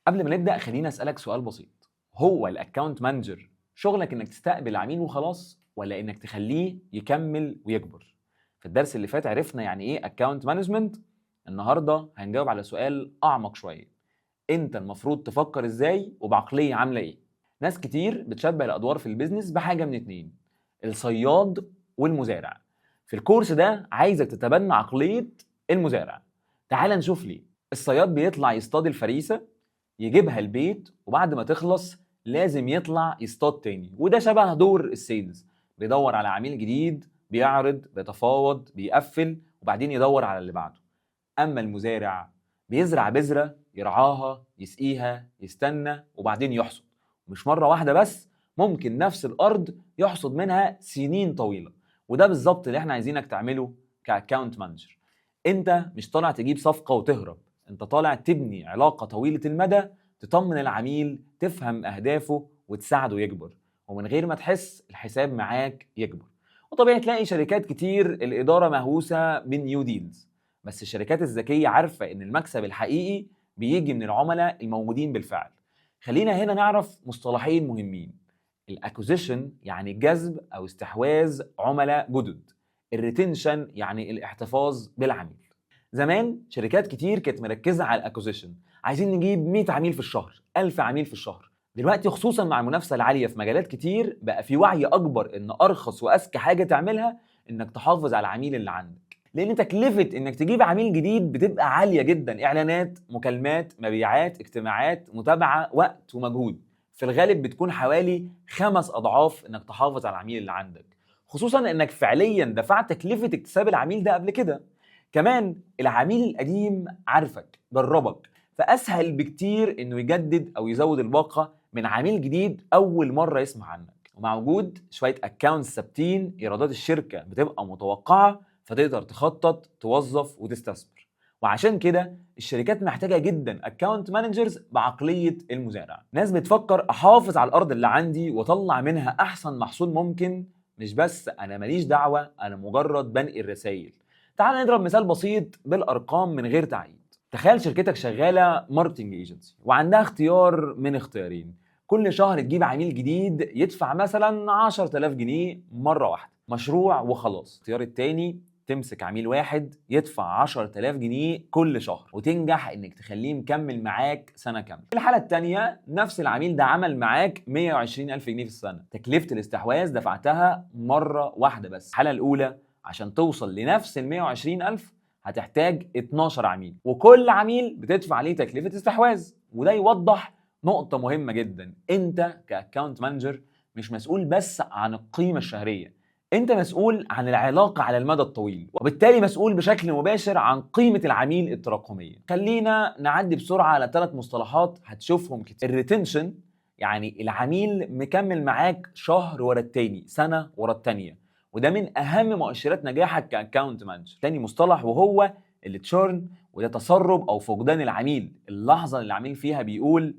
قبل ما نبدأ خليني أسألك سؤال بسيط. هو الأكاونت مانجر شغلك إنك تستقبل العميل وخلاص، ولا إنك تخليه يكمل ويكبر؟ في الدرس اللي فات عرفنا يعني إيه أكاونت مانجمنت. النهاردة هنجاوب على سؤال أعمق شوية. أنت المفروض تفكر إزاي وبعقلية عاملة إيه؟ ناس كتير بتشبه الأدوار في البيزنس بحاجة من اتنين: الصياد والمزارع. في الكورس ده عايزك تتبنى عقلية المزارع. تعال نشوف ليه. الصياد بيطلع يصطاد الفريسة، يجيبها البيت، وبعد ما تخلص لازم يطلع يصطاد تاني، وده شبه دور السيلز. بيدور على عميل جديد، بيعرض، بيتفاوض، بيقفل، وبعدين يدور على اللي بعده. اما المزارع بيزرع بذرة، يرعاها، يسقيها، يستنى، وبعدين يحصد. مش مرة واحدة بس، ممكن نفس الارض يحصد منها سنين طويلة. وده بالظبط اللي احنا عايزينك تعمله كاكاونت مانجر. انت مش طالع تجيب صفقة وتهرب، انت طالع تبني علاقة طويلة المدى، تطمن العميل، تفهم اهدافه، وتساعده يكبر. ومن غير ما تحس الحساب معاك يكبر. وطبيعي تلاقي شركات كتير الإدارة مهووسة بالنيو ديلز، بس الشركات الذكية عارفة إن المكسب الحقيقي بيجي من العملاء الموجودين بالفعل. خلينا هنا نعرف مصطلحين مهمين: الاكوزيشن يعني جذب أو استحواذ عملاء جدد، الريتنشن يعني الاحتفاظ بالعميل. زمان شركات كتير كانت مركزة على الاكوزيشن، عايزين نجيب 100 عميل في الشهر، 1000 عميل في الشهر. دلوقتي خصوصا مع المنافسة العالية في مجالات كتير بقى في وعي أكبر إن أرخص وأذكى حاجة تعملها إنك تحافظ على العميل اللي عندك، لأن تكلفة إنك تجيب عميل جديد بتبقى عالية جدا: إعلانات، مكالمات، مبيعات، اجتماعات، متابعة، وقت ومجهود. في الغالب بتكون حوالي 5 أضعاف إنك تحافظ على العميل اللي عندك، خصوصا إنك فعليا دفعت تكلفة اكتساب العميل ده قبل كده. كمان العميل القديم عارفك، جربك، فأسهل بكتير إنه يجدد أو يزود الباقة من عميل جديد أول مرة يسمع عنك. ومع وجود شوية أكاونتس ثابتين، إيرادات الشركة بتبقى متوقعة، فتقدر تخطط، توظف، وتستثمر. وعشان كده الشركات محتاجة جدا أكاونت مانجرز بعقلية المزارع، ناس بتفكر أحافظ على الأرض اللي عندي وأطلع منها أحسن محصول ممكن، مش بس أنا ماليش دعوة، أنا مجرد بنقل رسائل. تعال نضرب مثال بسيط بالأرقام من غير تعقيد. تخيل شركتك شغالة ماركتنج ايجنسي وعندها اختيار من اختيارين: كل شهر تجيب عميل جديد يدفع مثلا 10000 جنيه مرة واحدة، مشروع وخلاص. الاختيار التاني: تمسك عميل واحد يدفع 10000 جنيه كل شهر وتنجح انك تخليه مكمل معاك سنة كاملة. في الحالة التانية نفس العميل ده عمل معاك 120000 جنيه في السنة، تكلفة الاستحواذ دفعتها مرة واحدة بس. الحالة الأولى عشان توصل لنفس ال 120000 هتحتاج 12 عميل، وكل عميل بتدفع عليه تكلفة استحواذ. وده يوضح نقطة مهمة جدا: انت كاكاونت مانجر مش مسؤول بس عن القيمة الشهرية، انت مسؤول عن العلاقة على المدى الطويل، وبالتالي مسؤول بشكل مباشر عن قيمة العميل التراكمية. خلينا نعدي بسرعة على 3 مصطلحات هتشوفهم كتير. الريتنشن يعني العميل مكمل معاك شهر ورا التاني، سنة ورا التانية، وده من اهم مؤشرات نجاحك كاكاونت مانجر. تاني مصطلح وهو التشورن، وده تسرب او فقدان العميل، اللحظه اللي العميل فيها بيقول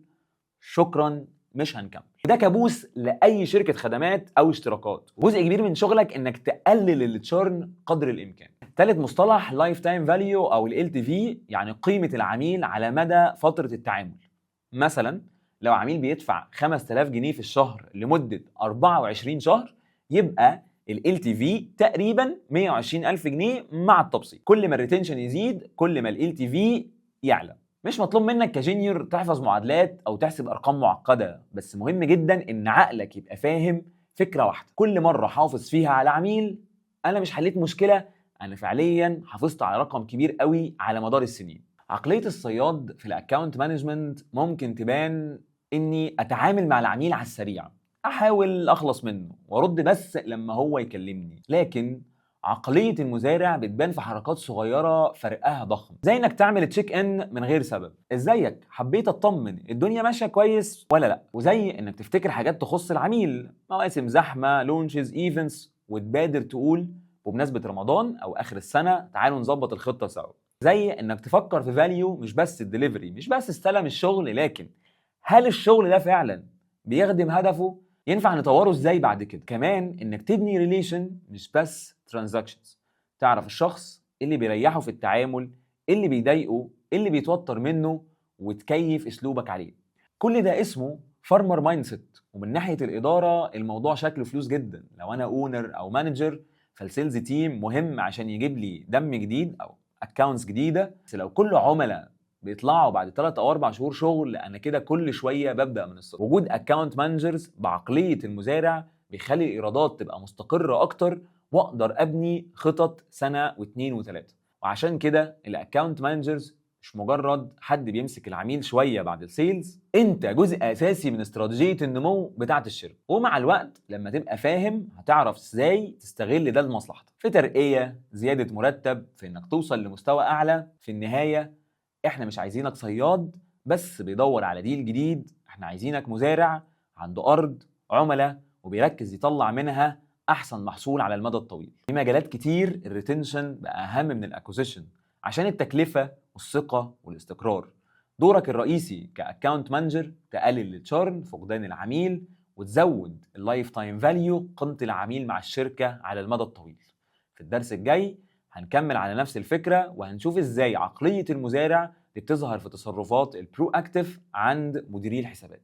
شكرا مش هنكمل. ده كابوس لاي شركه خدمات او اشتراكات، جزء كبير من شغلك انك تقلل التشورن قدر الامكان. ثالث مصطلح لايف تايم فاليو او ال LTV، يعني قيمه العميل على مدى فتره التعامل. مثلا لو عميل بيدفع 5000 جنيه في الشهر لمده 24 شهر، يبقى ال LTV تقريبا 120000 جنيه مع التبسيط. كل ما الريتنشن يزيد كل ما ال LTV يعلى. مش مطلوب منك كجينيور تحفظ معادلات او تحسب ارقام معقده، بس مهم جدا ان عقلك يبقى فاهم فكره واحده: كل مره حافظ فيها على عميل انا مش حليت مشكله، انا فعليا حافظت على رقم كبير قوي على مدار السنين. عقليه الصياد في الاكاونت مانجمنت ممكن تبان اني اتعامل مع العميل على السريع، احاول اخلص منه وارد بس لما هو يكلمني. لكن عقلية المزارع بتبان في حركات صغيرة فرقها ضخم، زي انك تعمل تشيك ان من غير سبب: ازيك، حبيت اطمن، الدنيا ماشية كويس ولا لا؟ وزي انك تفتكر حاجات تخص العميل، مواسم زحمة، لونشز، ايفنتس، وتبادر تقول بمناسبة رمضان او اخر السنة تعالوا نظبط الخطة سوا. زي انك تفكر في فاليو، مش بس الدليفري، مش بس استلم الشغل، لكن هل الشغل ده فعلا بيخدم هدفه؟ ينفع نطوره ازاي بعد كده؟ كمان انك تبني ريليشن مش بس ترانزاكشنز، تعرف الشخص اللي بيريحه في التعامل، اللي بيضايقه، اللي بيتوتر منه، وتكيف اسلوبك عليه. كل ده اسمه فارمر مايند سيت. ومن ناحيه الاداره الموضوع شكله فلوس جدا. لو انا اونر او مانجر فالسيلز تيم مهم عشان يجيب لي دم جديد او اكونتس جديده. بس لو كل عملاء بيطلعوا بعد 3 أو 4 شهور شغل، انا كده كل شويه ببدا من الصفر. وجود اكونت مانجرز بعقليه المزارع بيخلي الايرادات تبقى مستقره اكتر، واقدر ابني خطط سنه واثنين وثلاثه. وعشان كده الاكونت مانجرز مش مجرد حد بيمسك العميل شويه بعد السيلز، انت جزء اساسي من استراتيجيه النمو بتاعه الشركه. ومع الوقت لما تبقى فاهم هتعرف ازاي تستغل ده لمصلحتك، في ترقيه، زياده مرتب، في انك توصل لمستوى اعلى. في النهايه احنا مش عايزينك صياد بس بيدور على ديل جديد، احنا عايزينك مزارع عنده ارض، عملاء، وبيركز يطلع منها احسن محصول على المدى الطويل. في مجالات كتير الريتنشن بقى اهم من الاكوزيشن عشان التكلفه والثقه والاستقرار. دورك الرئيسي كاكاونت مانجر تقلل التشارن، فقدان العميل، وتزود اللايف تايم فاليو، قيمه العميل مع الشركه على المدى الطويل. في الدرس الجاي هنكمل على نفس الفكره، وهنشوف ازاي عقليه المزارع بتظهر في تصرفات البرو اكتيف عند مديري الحسابات.